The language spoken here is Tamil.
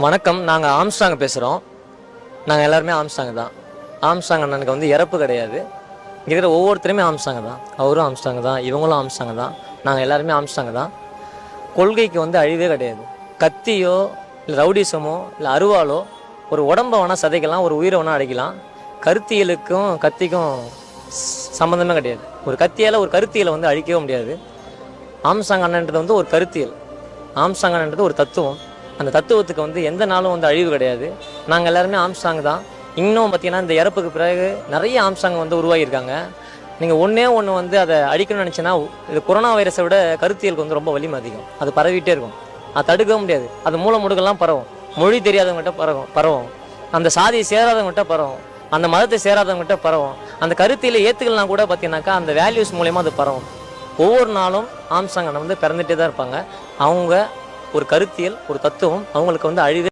வணக்கம். நாங்கள் ஆம்ஸ்டாங் பேசுகிறோம். நாங்கள் எல்லாருமே ஆம்ஸ்டாங் தான். ஆம்ஸ்டாங் அண்ணனுக்கு வந்து இறப்பு கிடையாது. இங்கே இருக்கிற ஒவ்வொருத்தருமே ஆம்ஸ்டாங் தான். அவரும் ஆம்ஸ்டாங் தான், இவங்களும் ஆம்ஸ்டாங் தான், நாங்கள் எல்லாருமே ஆம்ஸ்டாங் தான். கொள்கைக்கு வந்து அழிவே கிடையாது. கத்தியோ இல்லை ரவுடிசமோ இல்லை அருவாலோ ஒரு உடம்பை வேணால் சதைக்கலாம், ஒரு உயிரை வேணால் அடைக்கலாம். கருத்தியலுக்கும் கத்திக்கும் சம்மந்தமே கிடையாது. ஒரு கத்தியால் ஒரு கருத்தியலை வந்து அழிக்கவே முடியாது. ஆம்ஸ்டாங் அண்ணன்றது வந்து ஒரு கருத்தியல். ஆம்ஸ்டாங் அண்ணன்றது ஒரு தத்துவம். அந்த தத்துவத்துக்கு வந்து எந்த நாளும் வந்து அழிவு கிடையாது. நாங்கள் எல்லாருமே ஆம்ஸ்டாங் தான். இன்னும் பார்த்தீங்கன்னா இந்த இறப்புக்கு பிறகு நிறைய ஆம்ஸ்டாங் வந்து உருவாகியிருக்காங்க. நீங்கள் ஒன்று வந்து அதை அழிக்கணும்னு நினச்சின்னா, இது கொரோனா வைரஸை விட கருத்தியலுக்கு வந்து ரொம்ப வலிமை அதிகம். அது பரவிட்டே இருக்கும். அது தடுக்க முடியாது. அது மூல முடுக்கெல்லாம் பரவும். மொழி தெரியாதவங்ககிட்ட பரவும். அந்த சாதியை சேராதவங்ககிட்ட பரவும். அந்த மதத்தை சேராதவங்ககிட்ட பரவும். அந்த கருத்தியில் ஏற்றுக்கலாம் கூட பார்த்தீங்கன்னாக்கா அந்த வேல்யூஸ் மூலயமா அது பரவும். ஒவ்வொரு நாளும் ஆம்ஸ்டாங் அண்ணன் வந்து பிறந்துகிட்டே தான் இருப்பாங்க. அவங்க ஒரு கருத்தியல், ஒரு தத்துவம், அவங்களுக்கு வந்து அழிவே